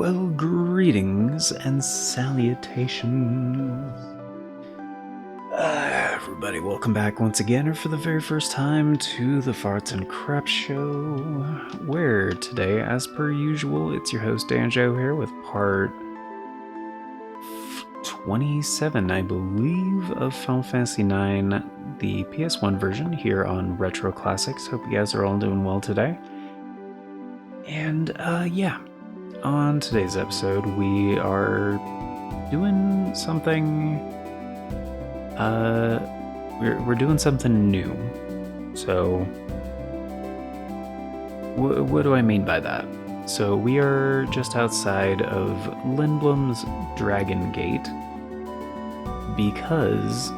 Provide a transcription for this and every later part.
Well, greetings and salutations. Everybody, welcome back once again, or for the very first time, to the Farts and Crap Show, where today, as per usual, it's your host Danjo here with part 27, I believe, of Final Fantasy IX, the PS1 version, here on Retro Classics. Hope you guys are all doing well today. And, yeah. On today's episode, we are doing something, we're doing something new. So, what do I mean by that? So, we are just outside of Lindblom's Dragon Gate, because,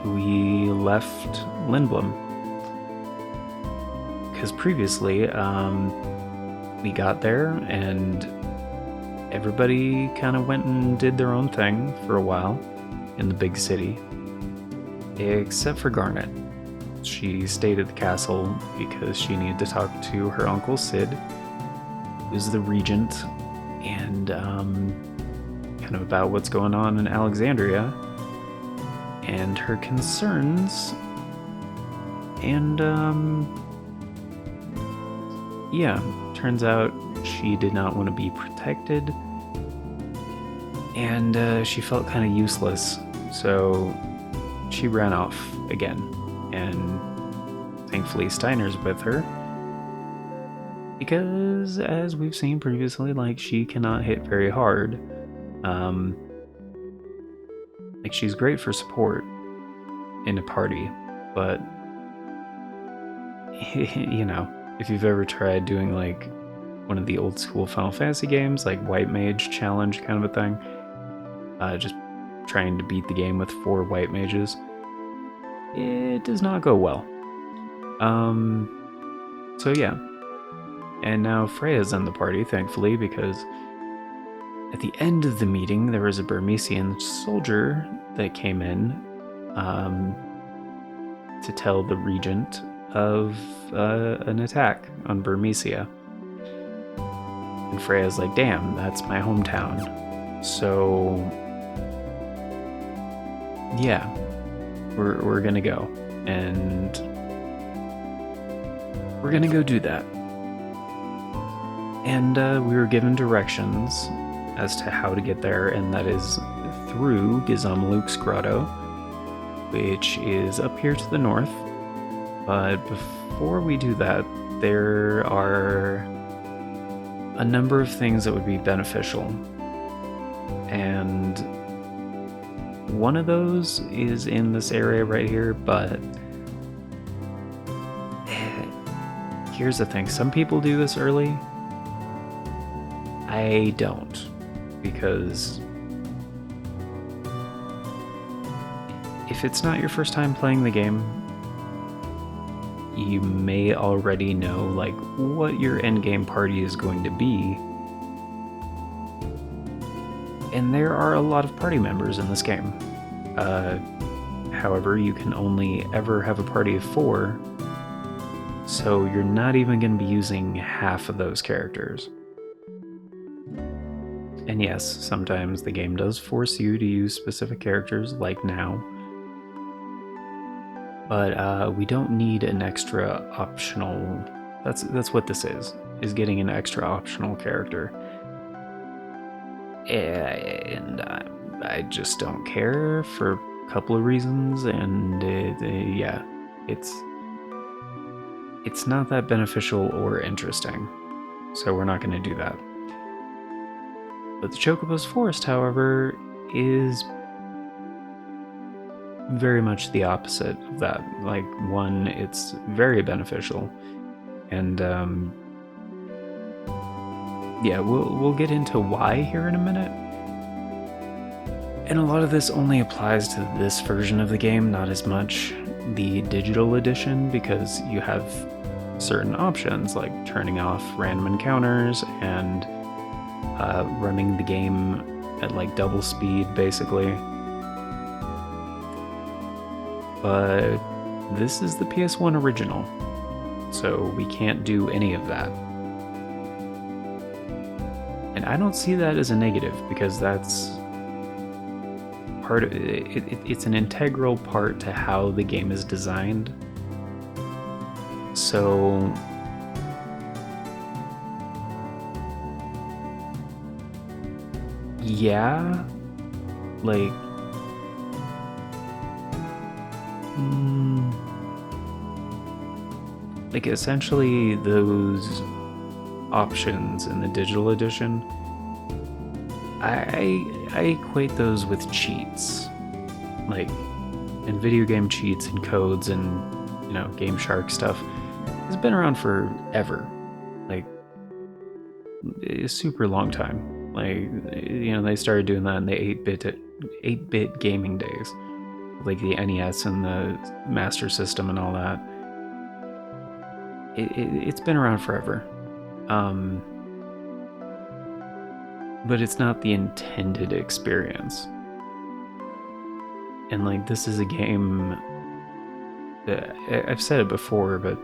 we left Lindblom. Because previously, we got there and everybody kind of went and did their own thing for a while in the big city, except for Garnet. She stayed at the castle because she needed to talk to her uncle Sid, who's the regent, and kind of about what's going on in Alexandria and her concerns, and turns out she did not want to be protected, and she felt kind of useless, so she ran off again, and thankfully Steiner's with her, because as we've seen previously, like, she cannot hit very hard. Like, she's great for support in a party, but you know, if you've ever tried doing like one of the old school Final Fantasy games, like White Mage Challenge kind of a thing, just trying to beat the game with 4 White Mages, it does not go well. So yeah. And now Freya's in the party, thankfully, because at the end of the meeting, there was a Burmesian soldier that came in to tell the regent of an attack on Burmecia. And Freya's like, damn, that's my hometown. So yeah, we're gonna go, and we're gonna go do that. And we were given directions as to how to get there, and that is through Gizamluk's Grotto, which is up here to the north. But before we do that, there are a number of things that would be beneficial. And one of those is in this area right here, but here's the thing. Some people do this early. I don't, because if it's not your first time playing the game, you may already know like what your endgame party is going to be, and there are a lot of party members in this game. However, you can only ever have a party of 4, so you're not even going to be using half of those characters. And yes, sometimes the game does force you to use specific characters, like now. But we don't need an extra optional... That's what this is getting an extra optional character. And I just don't care for a couple of reasons, and it's not that beneficial or interesting. So we're not going to do that. But the Chocobo's Forest, however, is very much the opposite of that. Like, one, it's very beneficial, and we'll get into why here in a minute. And a lot of this only applies to this version of the game, not as much the digital edition, because you have certain options like turning off random encounters and running the game at like double speed, basically. But this is the PS1 original, so we can't do any of that. And I don't see that as a negative, because that's part of it. It's an integral part to how the game is designed. So yeah, like like essentially those options in the digital edition, I equate those with cheats, like in video game cheats and codes and, you know, Game Shark stuff. It's been around forever, like a super long time. Like, you know, they started doing that in the 8-bit gaming days, like the NES and the Master System and all that. It's been around forever. But it's not the intended experience. And like, this is a game that I've said it before, but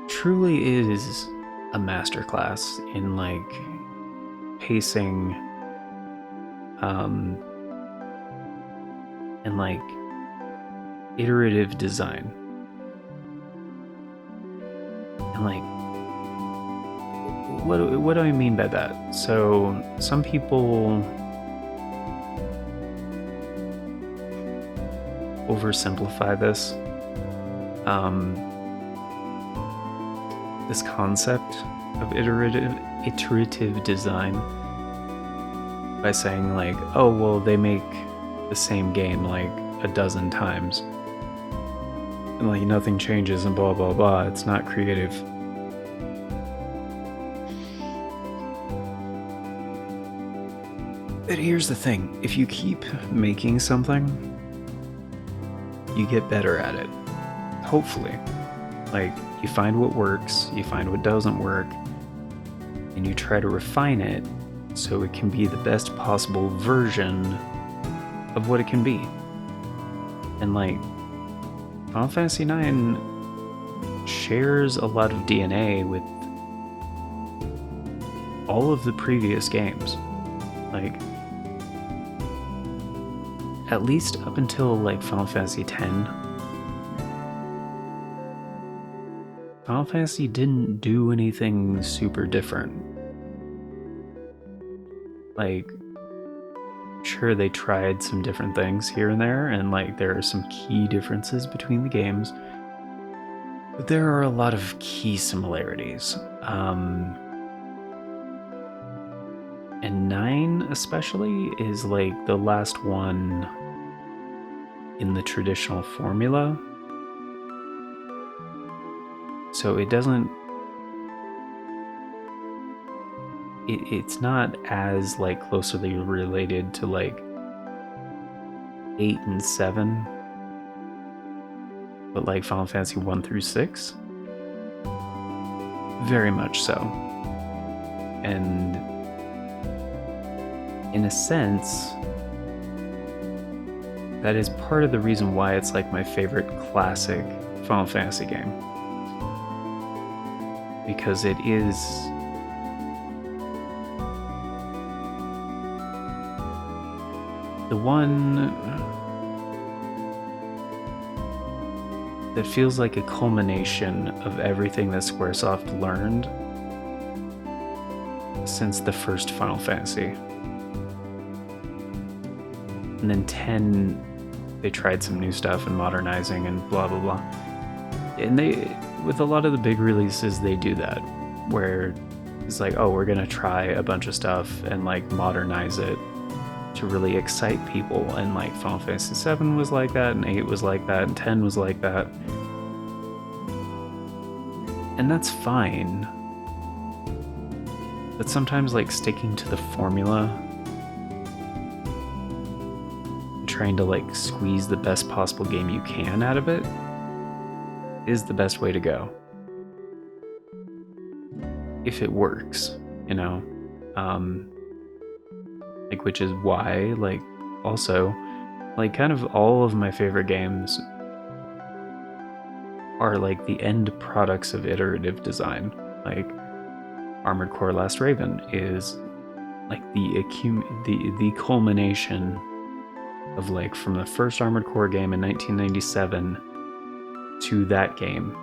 truly is a masterclass in like pacing, and like iterative design. And like, what do I mean by that? So some people oversimplify this. This concept of iterative design by saying like, oh, well, they make the same game like a dozen times and like nothing changes and blah blah blah. It's not creative. But here's the thing, if you keep making something, you get better at it. Hopefully. Like, you find what works, you find what doesn't work, and you try to refine it so it can be the best possible version of what it can be. And like, Final Fantasy IX shares a lot of DNA with all of the previous games. Like, at least up until like Final Fantasy X, Final Fantasy didn't do anything super different. Like, sure, they tried some different things here and there, and like there are some key differences between the games, but there are a lot of key similarities. And 9 especially is like the last one in the traditional formula. So it doesn't... It's not as like closely related to like 8 and 7, but like Final Fantasy 1 through 6. Very much so. And in a sense, that is part of the reason why it's like my favorite classic Final Fantasy game. Because it is the one that feels like a culmination of everything that Squaresoft learned since the first Final Fantasy. And then 10, they tried some new stuff and modernizing and blah blah blah. And they, with a lot of the big releases, they do that, where it's like, oh, we're gonna try a bunch of stuff and like modernize it to really excite people. And like Final Fantasy 7 was like that, and 8 was like that, and 10 was like that. And that's fine. But sometimes like sticking to the formula, trying to like squeeze the best possible game you can out of it, is the best way to go. If it works, you know? Like, which is why, like, also, like, kind of all of my favorite games are like the end products of iterative design. Like, Armored Core Last Raven is like the culmination of like from the first Armored Core game in 1997 to that game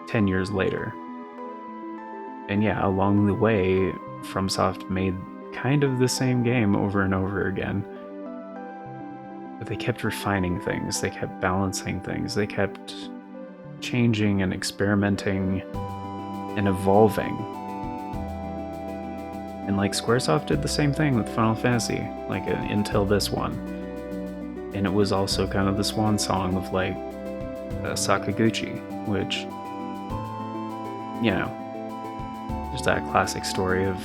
10 years later. And yeah, along the way, FromSoft made kind of the same game over and over again. But they kept refining things, they kept balancing things, they kept changing and experimenting and evolving. And like Squaresoft did the same thing with Final Fantasy, like until this one. And it was also kind of the swan song of like Sakaguchi, which, you know, there's that classic story of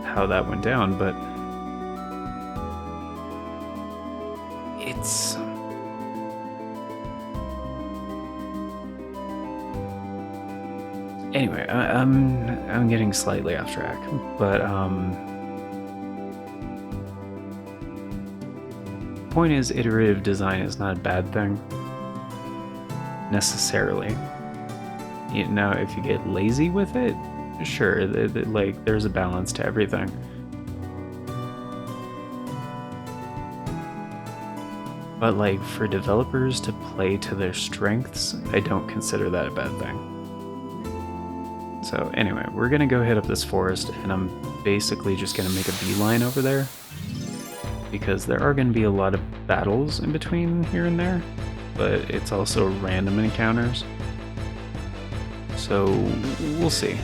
how that went down, but it's anyway. I'm getting slightly off track, but point is, iterative design is not a bad thing necessarily. You know, if you get lazy with it, sure, like there's a balance to everything. But like for developers to play to their strengths, I don't consider that a bad thing. So anyway, we're gonna go hit up this forest, and I'm basically just gonna make a beeline over there, because there are gonna be a lot of battles in between here and there, but it's also random encounters. So we'll see.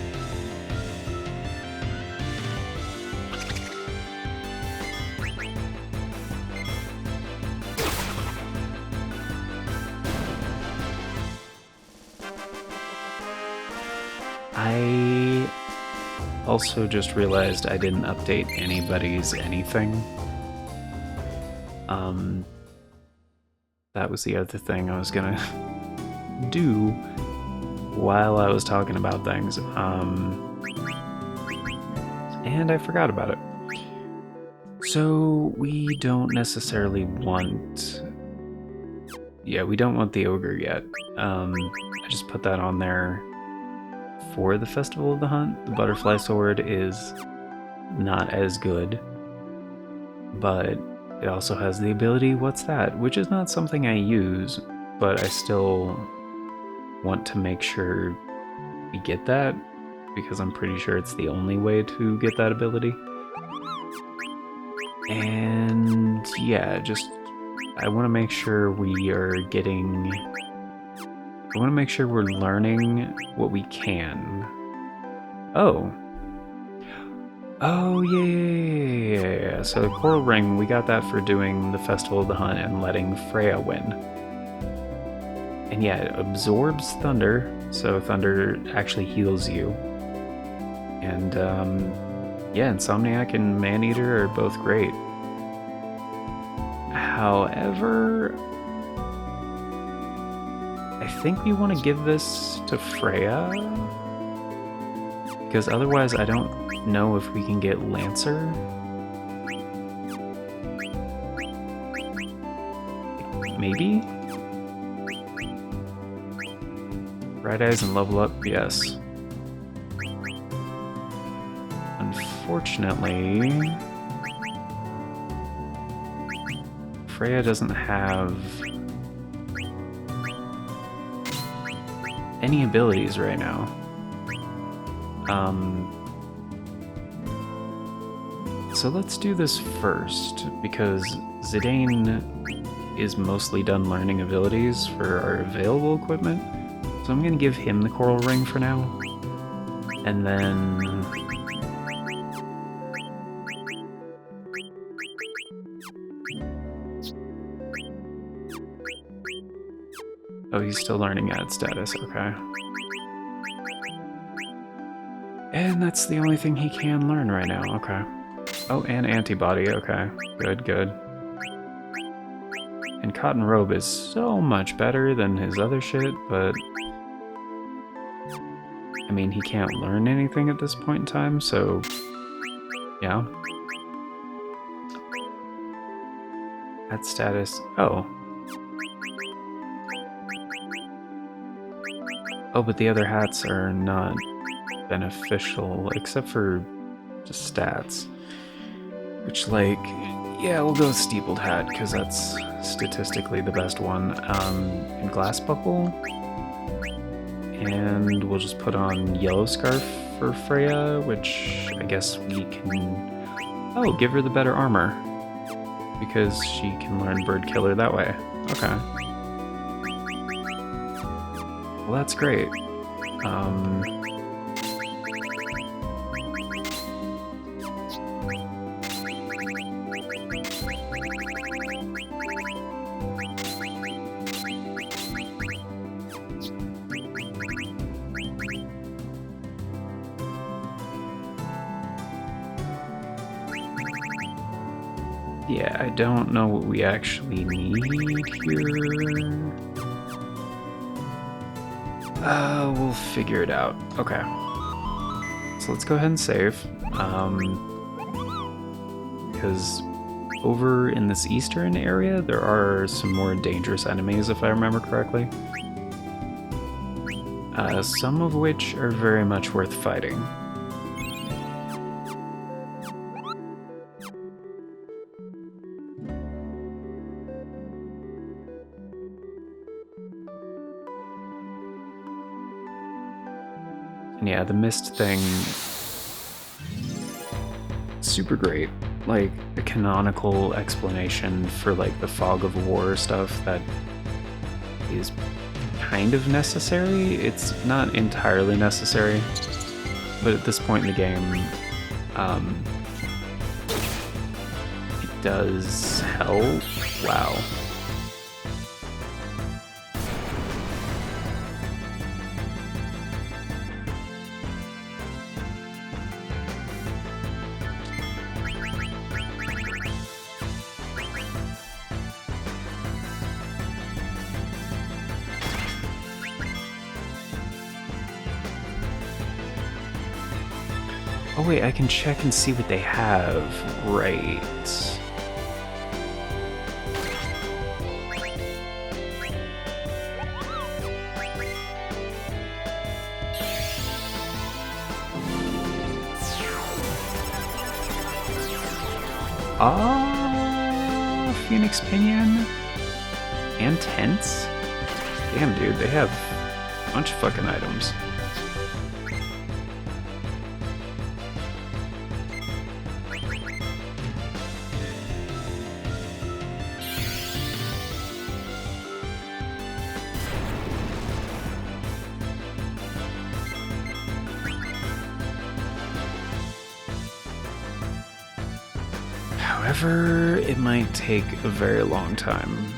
I also just realized I didn't update anybody's anything. That was the other thing I was gonna do while I was talking about things. And I forgot about it. So we don't necessarily want... Yeah, we don't want the ogre yet. I just put that on there for the Festival of the Hunt. The butterfly sword is not as good, but it also has the ability, what's that? Which is not something I use, but I still want to make sure we get that, because I'm pretty sure it's the only way to get that ability. And yeah, just I want to make sure we are getting... I want to make sure we're learning what we can. Oh. Oh, yeah. So the Coral Ring, we got that for doing the Festival of the Hunt and letting Freya win. And yeah, it absorbs thunder, so thunder actually heals you. And yeah, Insomniac and Maneater are both great. However, I think we want to give this to Freya, because otherwise I don't know if we can get Lancer. Maybe? Bright Eyes and level up, yes. Unfortunately, Freya doesn't have any abilities right now. So let's do this first, because Zidane is mostly done learning abilities for our available equipment. So I'm gonna give him the Coral Ring for now. And then... Oh, he's still learning ad status, okay. And that's the only thing he can learn right now, okay. Oh, and antibody, okay. Good, good. And Cotton Robe is so much better than his other shit, but... I mean, he can't learn anything at this point in time, so... Yeah. Ad status... Oh. Oh, but the other hats are not beneficial, except for just stats. Which, like, yeah, we'll go with Steepled Hat, because that's statistically the best one. And Glass Buckle. And we'll just put on Yellow Scarf for Freya, which I guess we can... Oh, give her the better armor. Because she can learn Bird Killer that way. Okay. Well, that's great. Yeah, I don't know what we actually need here. We'll figure it out. Okay. So let's go ahead and save. Because over in this eastern area, there are some more dangerous enemies, if I remember correctly. Some of which are very much worth fighting. And yeah, the mist thing, super great. Like, a canonical explanation for, like, the fog of war stuff that is kind of necessary. It's not entirely necessary, but at this point in the game, it does help. Wow. Oh wait, I can check and see what they have. Right. Phoenix Pinion? And tents? Damn, dude, they have a bunch of fucking items. However, it might take a very long time.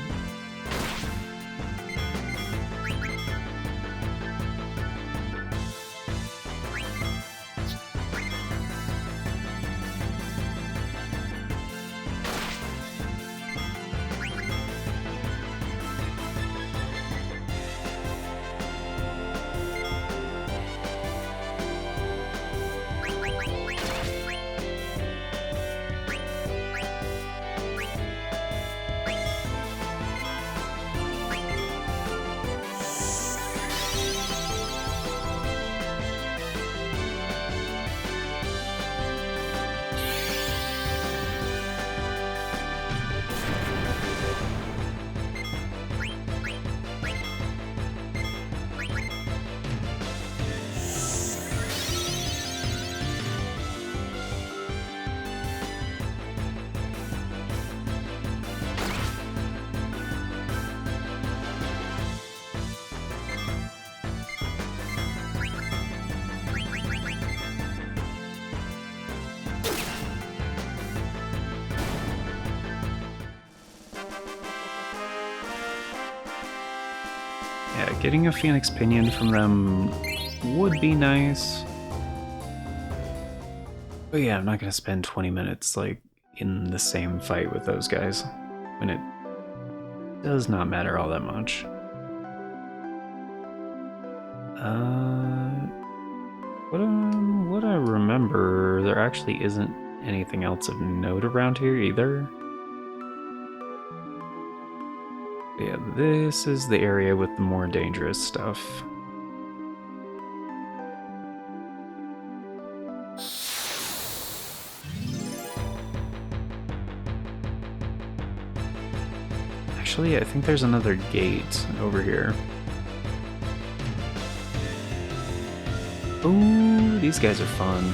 Yeah, getting a Phoenix Pinion from them would be nice. But yeah, I'm not gonna spend 20 minutes, like, in the same fight with those guys, when it does not matter all that much. What I remember, there actually isn't anything else of note around here either. But yeah, this is the area with the more dangerous stuff. Actually, I think there's another gate over here. Ooh, these guys are fun.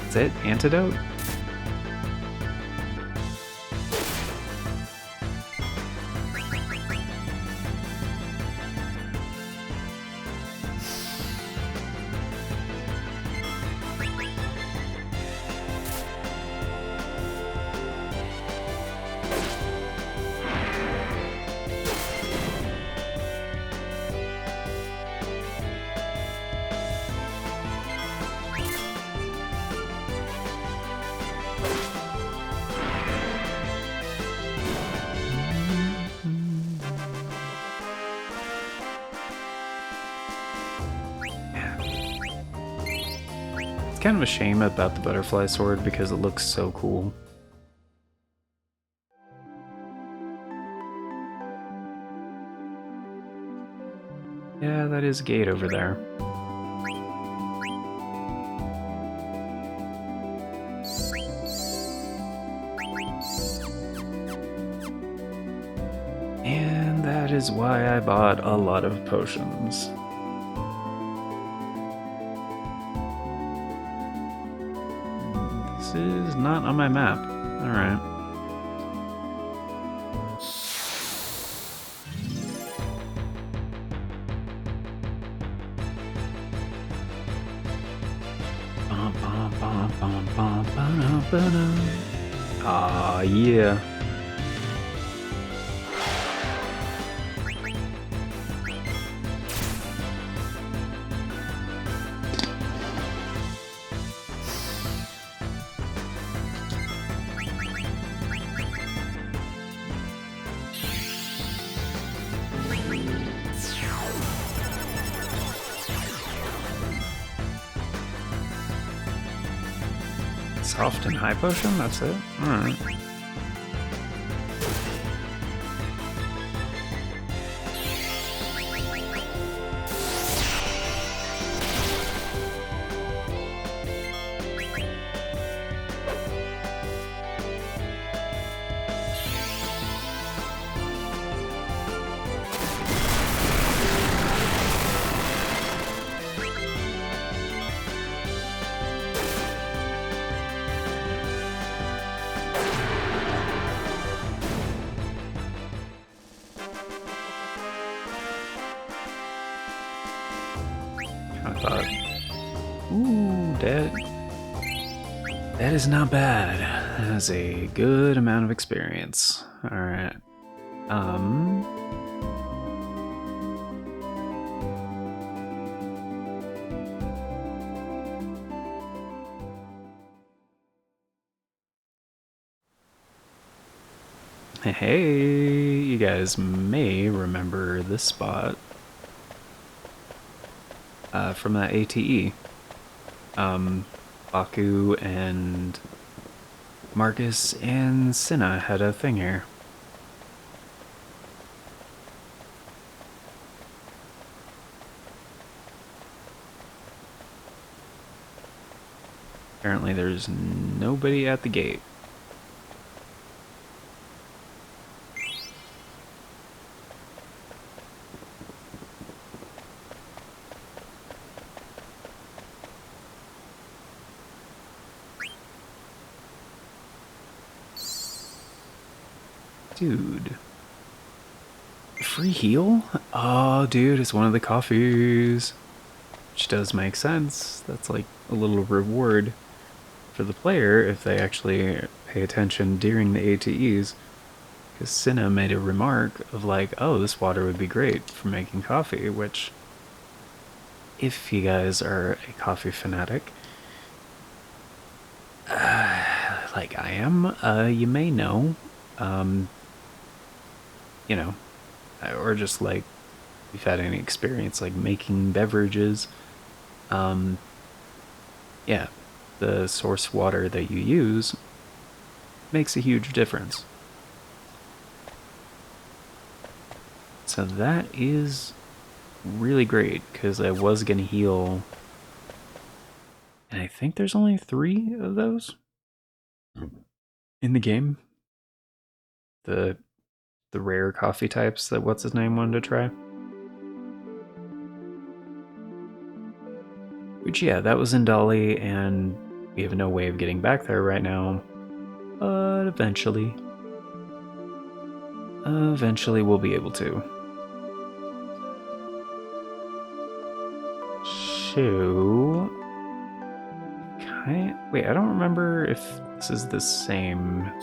That's it? Antidote? Kind of a shame about the butterfly sword because it looks so cool. Yeah, that is a gate over there. And that is why I bought a lot of potions. This is not on my map. Alright. Ah, yeah. Soft and high potion? That's it? Alright. I thought, ooh, that is not bad. That is a good amount of experience. Alright. Hey, you guys may remember this spot from that ATE. Baku and Marcus and Cinna had a thing here. Apparently there's nobody at the gate. Dude. Free heal? Oh, dude, it's one of the coffees. Which does make sense. That's like a little reward for the player if they actually pay attention during the ATEs. Because Cinna made a remark of like, oh, this water would be great for making coffee, which, if you guys are a coffee fanatic, like I am, you may know, you know, or just like, if you've had any experience like making beverages, yeah, the source water that you use makes a huge difference. so that is really great, because I was going to heal. And I think there's only 3 of those in the game. The rare coffee types that what's his name wanted to try. Which, yeah, that was in Dolly, and we have no way of getting back there right now. But eventually we'll be able to. So, wait, I don't remember if this is the same. I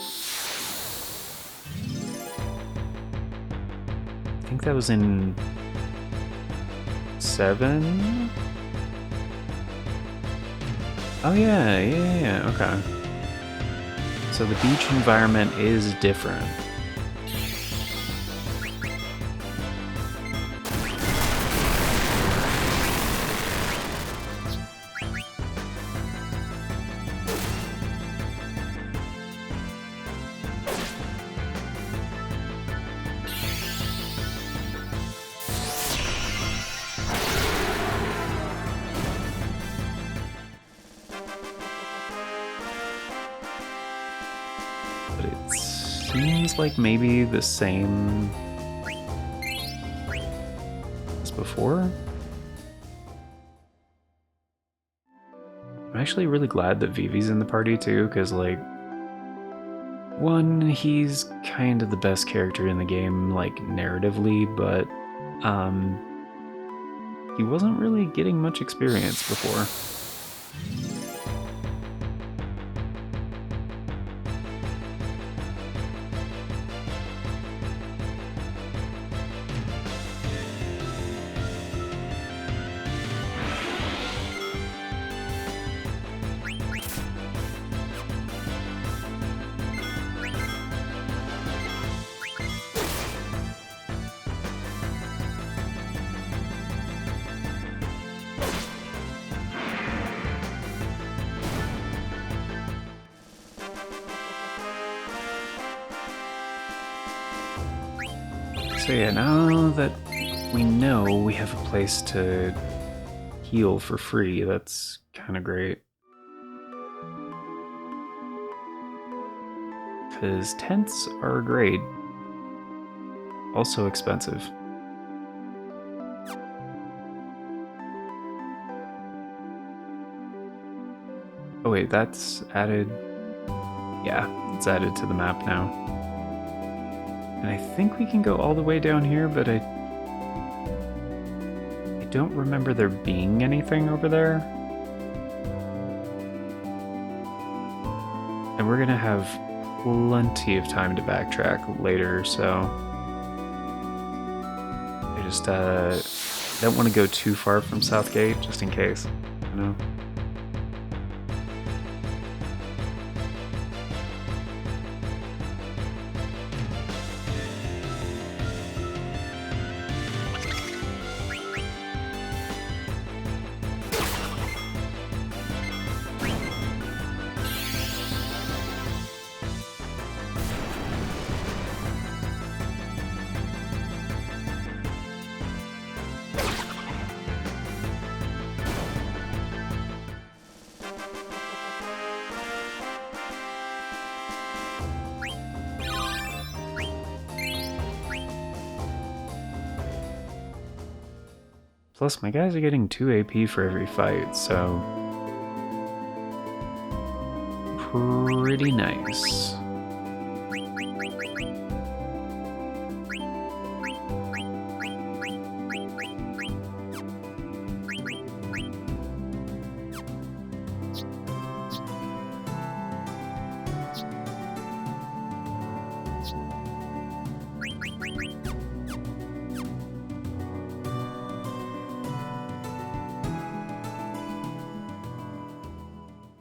think that was in 7. Oh yeah, okay. So the beach environment is different. But it seems like maybe the same as before. I'm actually really glad that Vivi's in the party too, because, like, one, he's kind of the best character in the game, like, narratively, but he wasn't really getting much experience before. So yeah, now that we know we have a place to heal for free, that's kind of great. Because tents are great. Also expensive. Oh wait, that's added. Yeah, it's added to the map now. And I think we can go all the way down here, but I don't remember there being anything over there. And we're gonna have plenty of time to backtrack later, so I just don't want to go too far from Southgate, just in case, you know? Plus, my guys are getting 2 AP for every fight, so pretty nice.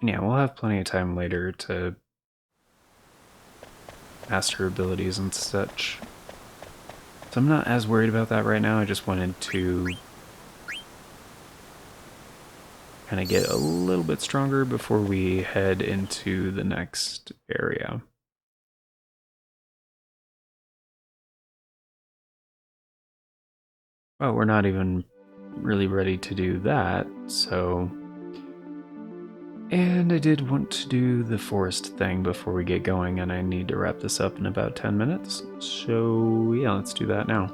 Yeah, we'll have plenty of time later to master abilities and such. So I'm not as worried about that right now. I just wanted to kind of get a little bit stronger before we head into the next area. Well, we're not even really ready to do that, so... And I did want to do the forest thing before we get going, and I need to wrap this up in about 10 minutes. So, yeah, let's do that now.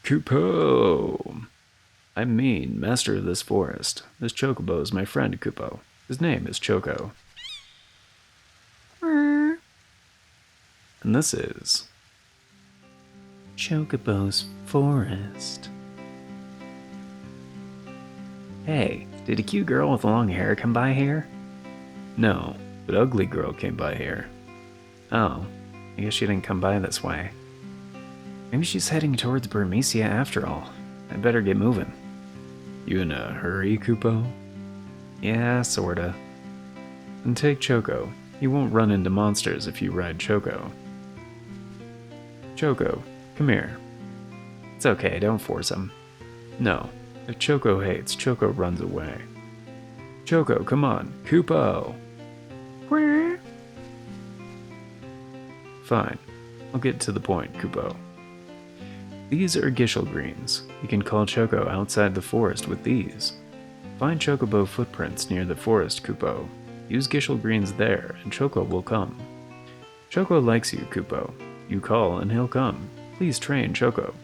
Kupo! I mean, master of this forest. This chocobo is my friend, Kupo. His name is Choco. And this is... Chocobo's forest. Hey, did a cute girl with long hair come by here? No, but ugly girl came by here. Oh, I guess she didn't come by this way. Maybe she's heading towards Burmecia after all. I'd better get moving. You in a hurry, Kupo? Yeah, sorta. And take Choco. You won't run into monsters if you ride Choco. Choco, come here. It's okay, don't force him. No, if Choco hates, Choco runs away. Choco, come on, Kupo! Fine, I'll get to the point, Kupo. These are Gishel greens. You can call Choco outside the forest with these. Find chocobo footprints near the forest, Kupo. Use Gishel greens there, and Choco will come. Choco likes you, Kupo. You call, and he'll come. Please train Choco.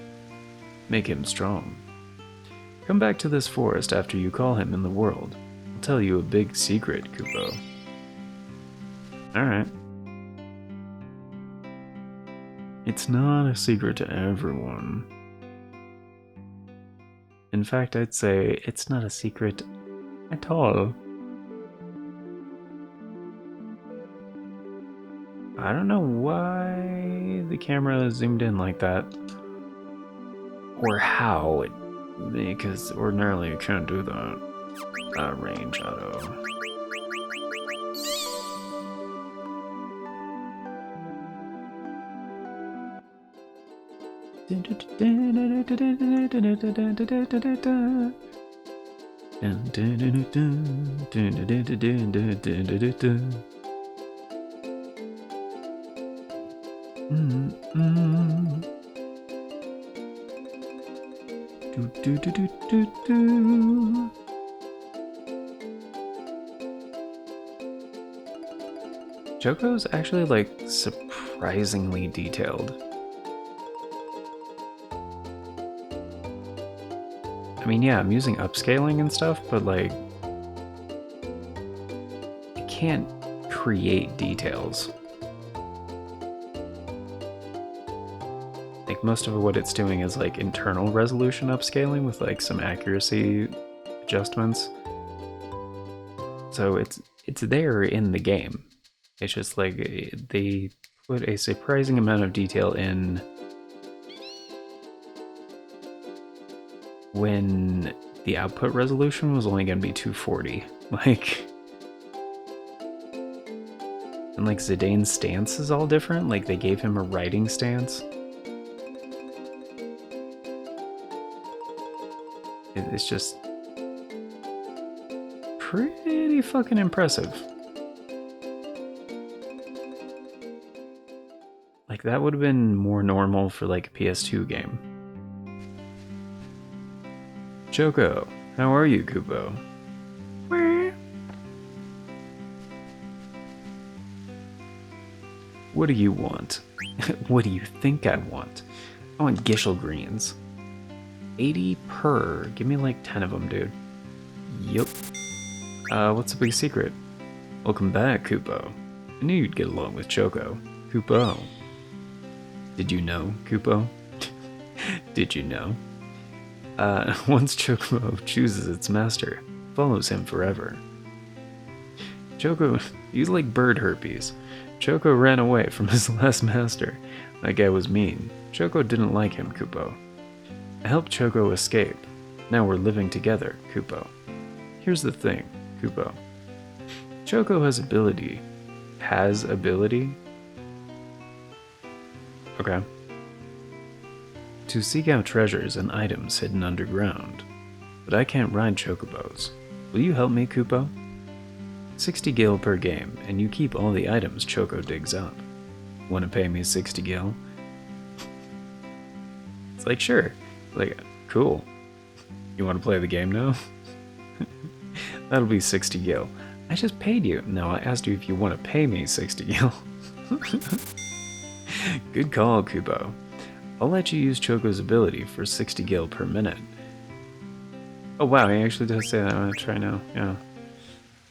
Make him strong. Come back to this forest after you call him in the world. I'll tell you a big secret, Kupo. Alright. It's not a secret to everyone. In fact, I'd say it's not a secret at all. I don't know why the camera zoomed in like that. Or how, because ordinarily you can't do that. Range auto. Choco's actually like surprisingly detailed. I mean, yeah, I'm using upscaling and stuff, but like, I can't create details. Like, most of what it's doing is like internal resolution upscaling with like some accuracy adjustments. So it's there in the game. It's just like they put a surprising amount of detail in when the output resolution was only going to be 240. Like, and like Zidane's stance is all different. Like they gave him a writing stance. It's just pretty fucking impressive. Like that would have been more normal for like a PS2 game. Choco, how are you, Kupo? What do you want? What do you think I want? I want Gishel greens. 80 per. Give me like 10 of them, dude. Yup. What's the big secret? Welcome back, Kupo. I knew you'd get along with Choco. Kupo. Did you know, Kupo? Did you know? Once Chocobo chooses its master, follows him forever. Choco, you like bird herpes. Choco ran away from his last master. That guy was mean. Choco didn't like him, Kupo. I helped Choco escape. Now we're living together, Kupo. Here's the thing, Kupo. Choco has ability. Has ability? Okay. to seek out treasures and items hidden underground. But I can't ride chocobos. Will you help me, Kupo? 60 gil per game, and you keep all the items Choco digs up. Want to pay me 60 gil? It's like, sure. Like, cool. You want to play the game now? That'll be 60 gil. I just paid you. No, I asked you if you want to pay me 60 gil. Good call, Kupo. I'll let you use Choco's ability for 60 gil per minute. Oh wow, he actually does say that. I'm gonna try now. Yeah.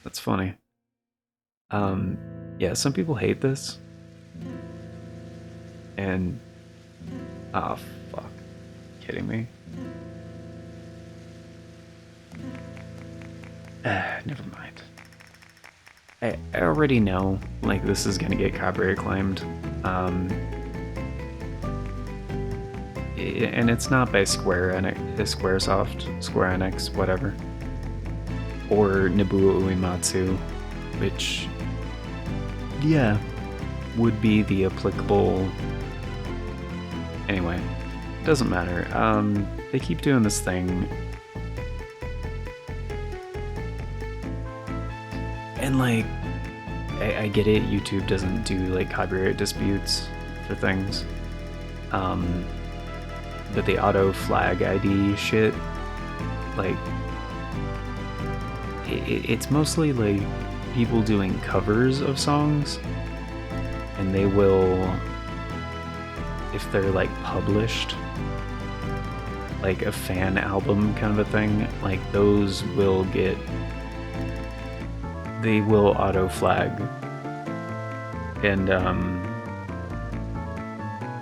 That's funny. Yeah, some people hate this. And oh fuck. Kidding me? Never mind. I already know, like, this is gonna get copyright claimed. And it's not by Squaresoft, Square Enix, whatever. Or Nobuo Uematsu, which, yeah, would be the applicable... Anyway, doesn't matter. They keep doing this thing. And, like, I get it, YouTube doesn't do, like, copyright disputes for things. But the auto flag ID shit, like, it's mostly like people doing covers of songs, and they will, if they're like published, like a fan album kind of a thing, like those will get, they will auto flag. And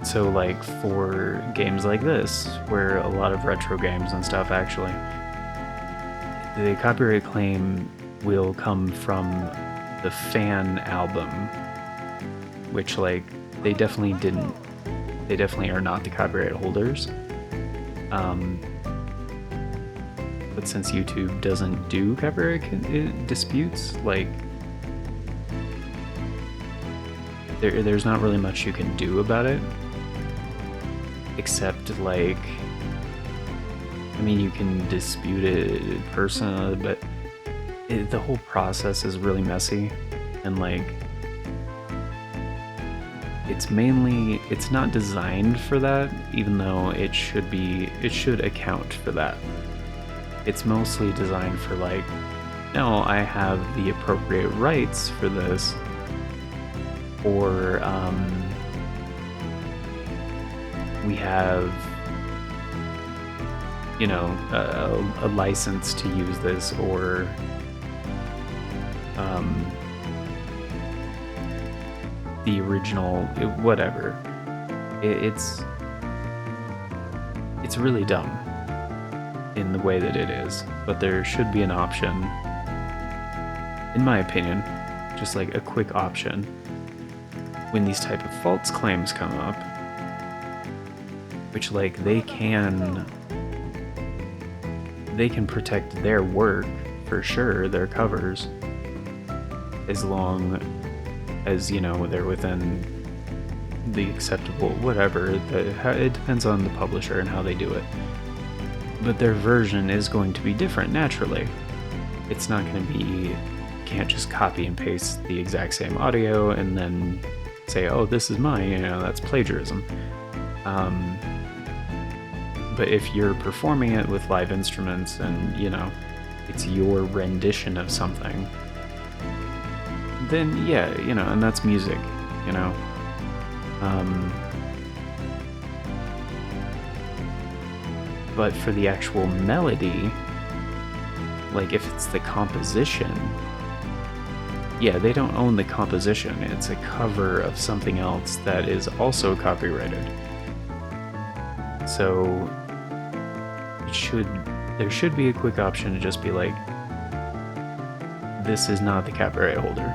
so like for games like this, where a lot of retro games and stuff actually, the copyright claim will come from the fan album, which like they definitely are not the copyright holders. But since YouTube doesn't do copyright disputes, like there's not really much you can do about it. Except, like, I mean, you can dispute it personally, but the whole process is really messy, and, like, it's not designed for that, even though it should account for that. It's mostly designed for, like, no, I have the appropriate rights for this, or, we have, you know, a license to use this, or the original, whatever. It's really dumb in the way that it is, but there should be an option, in my opinion, just like a quick option when these type of false claims come up, which, like, they can protect their work for sure, their covers, as long as, you know, they're within the acceptable whatever. It depends on the publisher and how they do it, but their version is going to be different naturally. It's not going to be, you can't just copy and paste the exact same audio and then say, oh, this is mine, you know, that's plagiarism. But if you're performing it with live instruments and, you know, it's your rendition of something, then yeah, you know, and that's music, you know. But for the actual melody, like if it's the composition, yeah, they don't own the composition. It's a cover of something else that is also copyrighted. So there should be a quick option to just be like, this is not the copyright holder,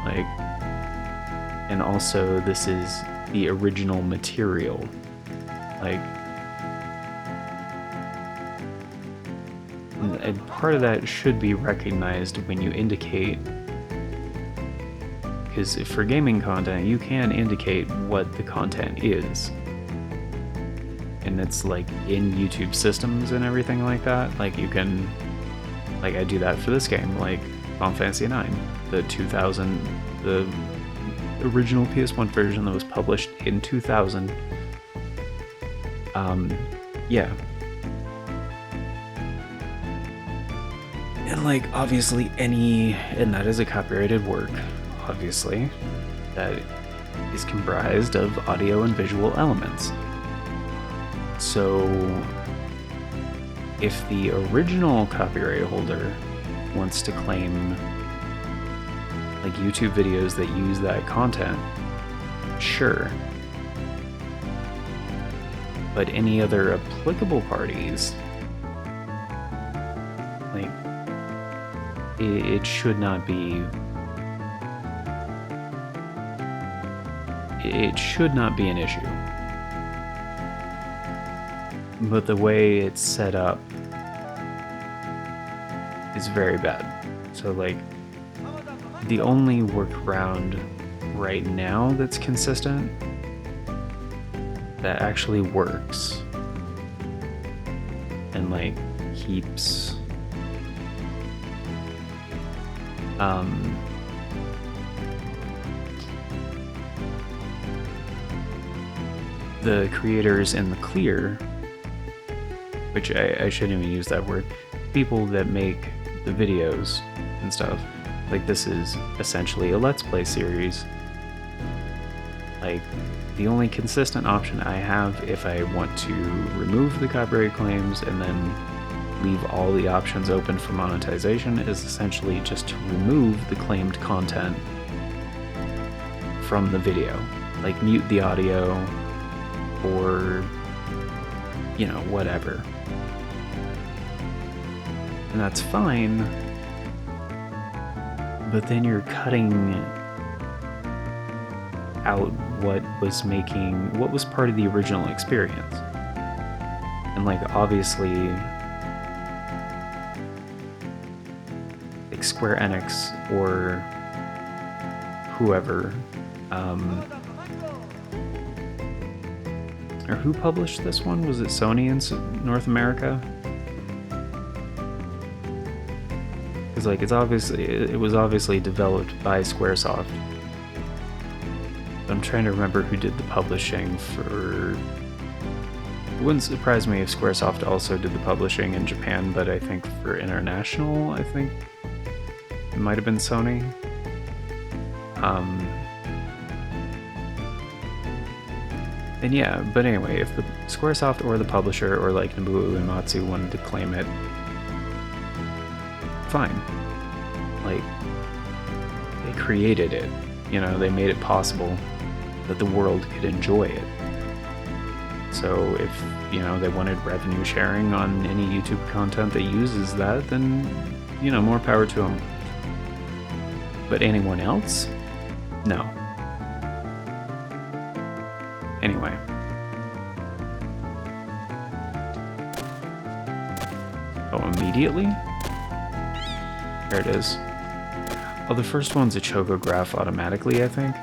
like, and also this is the original material, like, and part of that should be recognized when you indicate, because for gaming content you can indicate what the content is. and it's like in YouTube systems and everything like that. Like you can, like I do that for this game, like Final Fantasy IX, the original PS1 version that was published in 2000. Yeah. And like obviously and that is a copyrighted work, obviously, that is comprised of audio and visual elements. So if the original copyright holder wants to claim like YouTube videos that use that content, sure. But any other applicable parties, like, it should not be. It should not be an issue. But the way it's set up is very bad. So, like, the only workaround right now that's consistent, that actually works, and, like, keeps the creators in the clear, which I shouldn't even use that word, people that make the videos and stuff. Like, this is essentially a Let's Play series. Like, the only consistent option I have if I want to remove the copyright claims and then leave all the options open for monetization is essentially just to remove the claimed content from the video. Like, mute the audio, or, you know, whatever. And that's fine, but then you're cutting out what was part of the original experience. And, like, obviously, like, Square Enix or whoever, or who published this one? Was it Sony in North America? Because, like, it was obviously developed by Squaresoft. But I'm trying to remember who did the publishing for. It wouldn't surprise me if Squaresoft also did the publishing in Japan, but I think for international, I think it might have been Sony. And yeah, but anyway, if the Squaresoft or the publisher or like Nobuo Uematsu wanted to claim it, fine. Like, they created it, you know, they made it possible that the world could enjoy it. So if, you know, they wanted revenue sharing on any YouTube content that uses that, then, you know, more power to them. But anyone else? No. Anyway. Oh, immediately? There it is. Oh, the first one's a chocograph automatically, I think.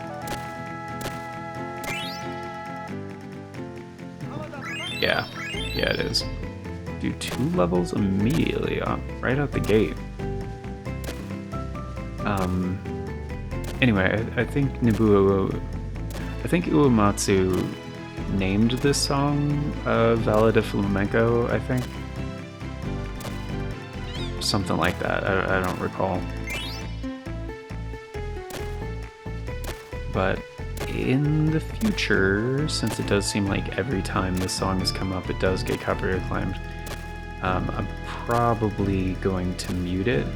Yeah. Yeah, it is. Do 2 levels immediately, right out the gate. Anyway, I think Uematsu named this song Valla de Flamenco, I think. Something like that, I don't recall. But in the future, since it does seem like every time this song has come up it does get copyright claimed, I'm probably going to mute it.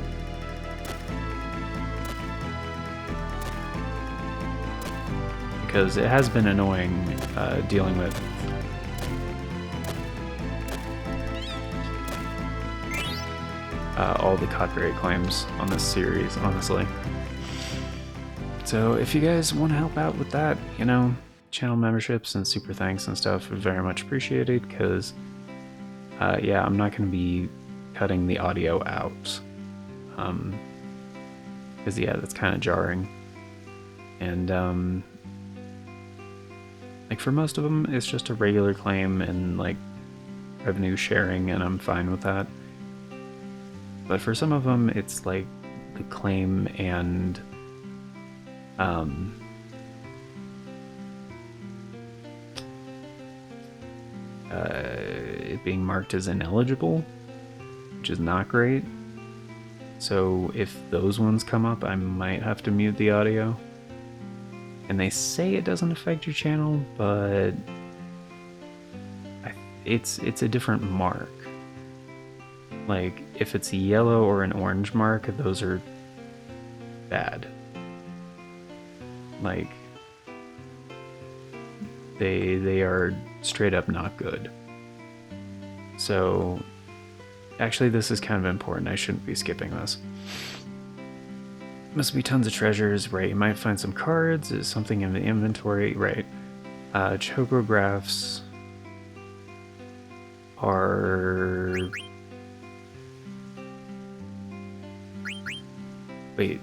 Because it has been annoying dealing with all the copyright claims on this series, honestly. So if you guys want to help out with that, you know, channel memberships and super thanks and stuff are very much appreciated, because yeah, I'm not going to be cutting the audio out, because yeah, that's kind of jarring. And Like for most of them, it's just a regular claim and like revenue sharing, and I'm fine with that. But for some of them, it's like the claim and it being marked as ineligible, which is not great. So if those ones come up, I might have to mute the audio. And they say it doesn't affect your channel, but it's a different mark. Like if it's a yellow or an orange mark, those are bad. Like they are straight up not good. So actually this is kind of important. I shouldn't be skipping this. Must be tons of treasures, right? You might find some cards, is something in the inventory, right? Chocographs are... Wait.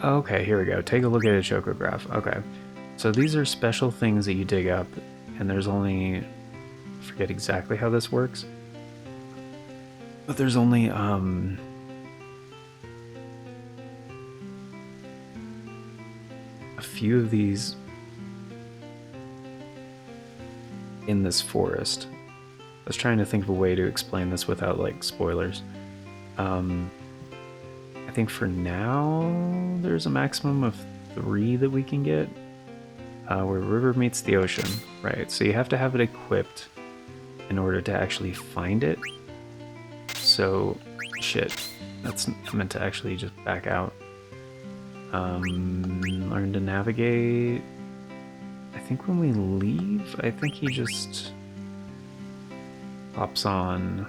Okay, here we go. Take a look at a chocograph. Okay. So these are special things that you dig up, and there's only... I forget exactly how this works. But there's only, a few of these in this forest. I was trying to think of a way to explain this without, like, spoilers. I think for now, there's a maximum of 3 that we can get. Where river meets the ocean, right? So you have to have it equipped in order to actually find it. So, shit, that's meant to actually just back out. Learn to navigate. I think when we leave, I think he just pops on.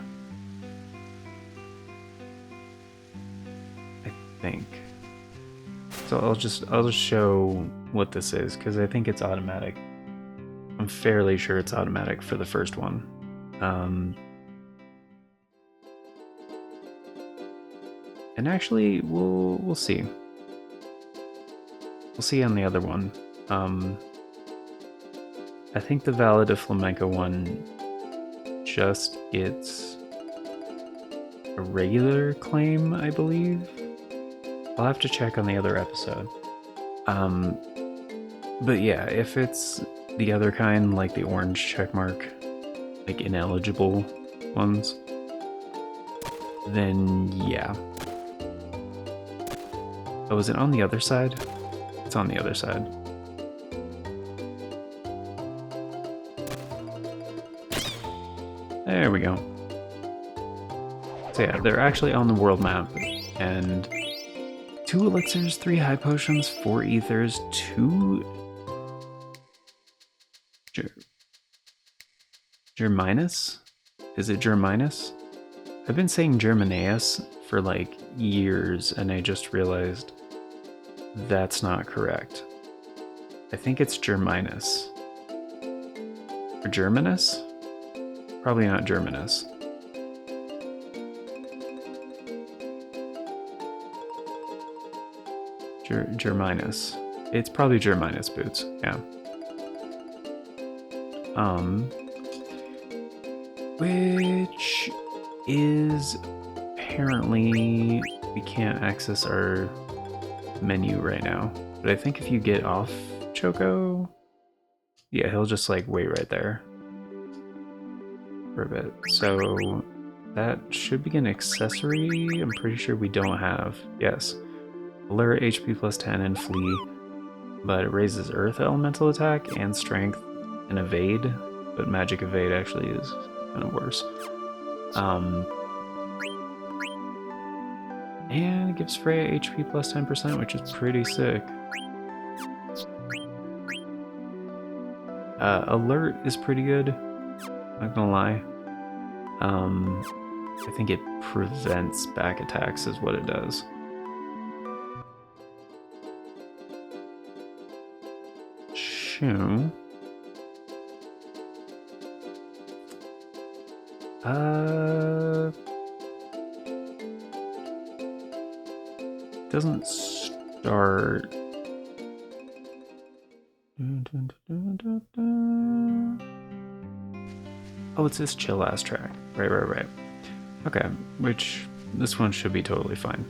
I think. So I'll just show what this is, because I think it's automatic. I'm fairly sure it's automatic for the first one. And actually, we'll see. We'll see on the other one. I think the Valet de Flamenco one just gets a regular claim, I believe. I'll have to check on the other episode. But yeah, if it's the other kind, like the orange checkmark, like ineligible ones, then yeah. Oh, is it on the other side? It's on the other side. There we go. So yeah, they're actually on the world map, and 2 elixirs, 3 high potions, 4 ethers, 2 Germinus? Is it Germinus? I've been saying Germinaeus for like years, and I just realized that's not correct. I think it's Germinus. Or Germinus? Probably not Germinus. Germinus. It's probably Germinus boots, yeah. Which is apparently we can't access our menu right now. But I think if you get off Choco, yeah, he'll just like wait right there for a bit. So that should be an accessory. I'm pretty sure we don't have. Yes. Alert HP plus 10 and flee, but it raises Earth elemental attack and strength and evade, but magic evade actually is kind of worse. And it gives Freya HP plus 10%, which is pretty sick. Alert is pretty good, not gonna lie. I think it prevents back attacks is what it does. Shoo. Doesn't start. Oh, it's this chill ass track. Right. Okay, which this one should be totally fine.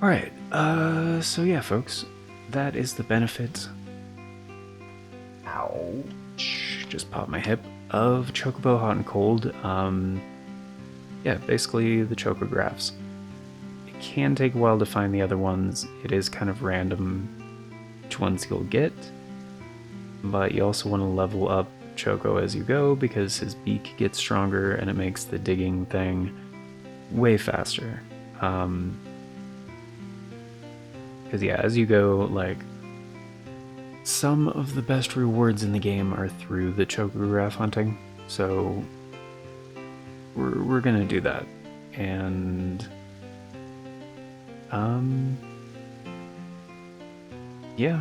Alright, so yeah, folks, that is the benefit. Ouch. Just popped my hip. Of Chocobo Hot and Cold. Yeah, basically the chocographs. It can take a while to find the other ones. It is kind of random which ones you'll get, but you also want to level up Choco as you go because his beak gets stronger and it makes the digging thing way faster. Because yeah, as you go, like, some of the best rewards in the game are through the chocograph hunting, so we're gonna do that. And yeah,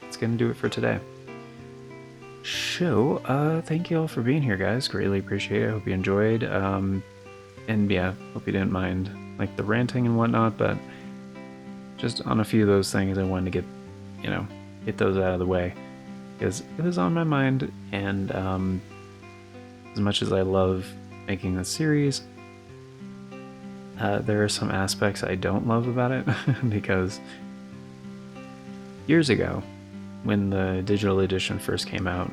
it's gonna do it for today. So, thank you all for being here, guys. Greatly appreciate it. I hope you enjoyed. And yeah, hope you didn't mind like the ranting and whatnot, but just on a few of those things I wanted to get those out of the way because it was on my mind. And as much as I love making this series, there are some aspects I don't love about it because years ago, when the digital edition first came out,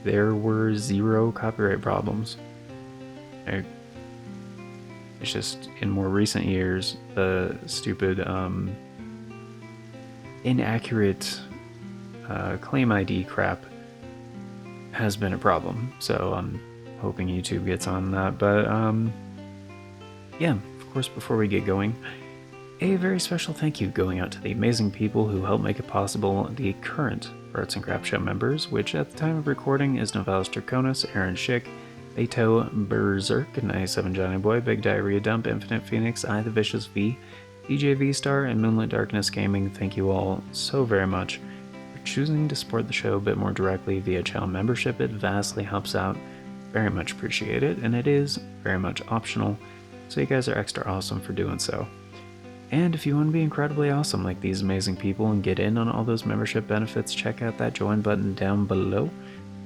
there were 0 copyright problems. It's just in more recent years, the stupid inaccurate claim ID crap has been a problem. So I'm hoping YouTube gets on that. But yeah, of course, before we get going, a very special thank you going out to the amazing people who helped make it possible, the current Arts and Crafts Show members, which at the time of recording is Novalis Draconis, Aaron Schick, Beto Berserk, 97 Johnny Boy, Big Diarrhea Dump, Infinite Phoenix, I the Vicious V, DJ V Star, and Moonlit Darkness Gaming. Thank you all so very much for choosing to support the show a bit more directly via channel membership. It vastly helps out. Very much appreciate it, and it is very much optional, so you guys are extra awesome for doing so. And if you want to be incredibly awesome like these amazing people and get in on all those membership benefits, check out that join button down below.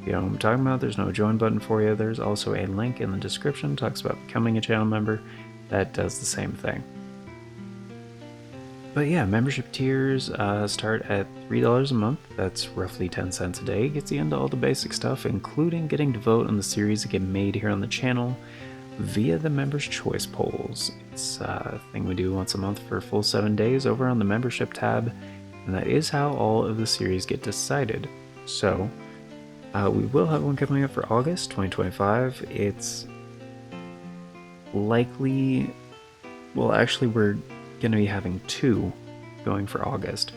If you know what I'm talking about, there's no join button for you. There's also a link in the description, talks about becoming a channel member, that does the same thing. But yeah, membership tiers start at $3 a month. That's roughly 10 cents a day. Gets you into all the basic stuff, including getting to vote on the series that get made here on the channel via the Members' Choice polls. It's a thing we do once a month for a full 7 days over on the membership tab, and that is how all of the series get decided. So, we will have one coming up for August 2025. It's likely... Well, actually, we're going to be having 2 going for August.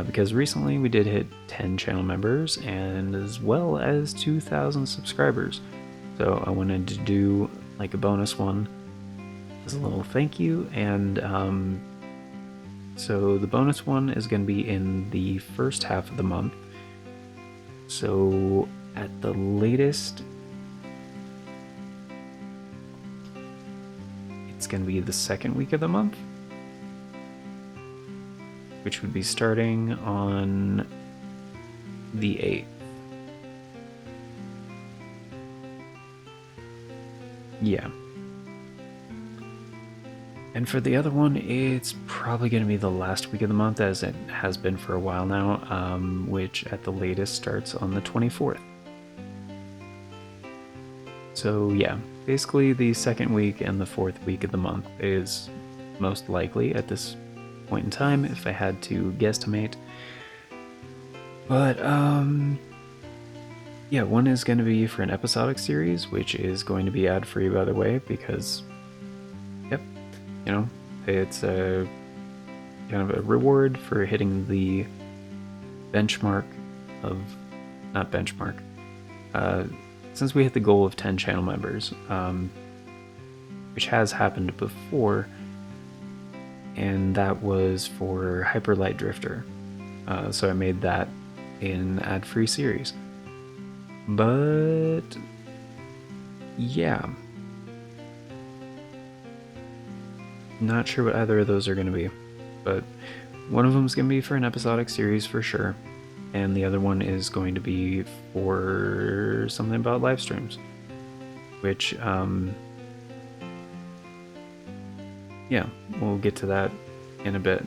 Because recently we did hit 10 channel members, and as well as 2,000 subscribers. So I wanted to do like a bonus one as a little thank you, and so the bonus one is going to be in the first half of the month. So at the latest, it's going to be the second week of the month, which would be starting on the 8th. Yeah. And for the other one, it's probably going to be the last week of the month, as it has been for a while now, which at the latest starts on the 24th. So yeah, basically the second week and the 4th week of the month is most likely at this point in time, if I had to guesstimate. But yeah, one is going to be for an episodic series, which is going to be ad-free, by the way, because, yep, you know, it's a kind of a reward for hitting the benchmark of, not benchmark, since we hit the goal of 10 channel members, which has happened before, and that was for Hyper Light Drifter. So I made that in ad-free series. But yeah, not sure what either of those are going to be, but One of them is going to be for an episodic series for sure, and the other one is going to be for something about live streams, which, yeah, we'll get to that in a bit.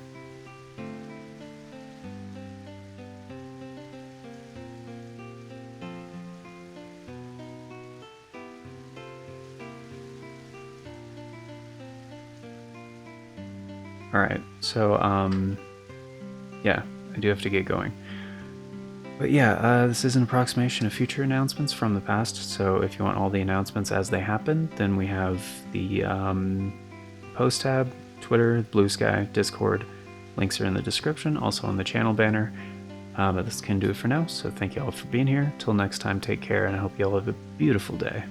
Alright, so, yeah, I do have to get going. But yeah, this is an approximation of future announcements from the past, so if you want all the announcements as they happen, then we have the post tab, Twitter, Bluesky, Discord. Links are in the description, also on the channel banner. But this can do it for now, so thank you all for being here. Till next time, take care, and I hope you all have a beautiful day.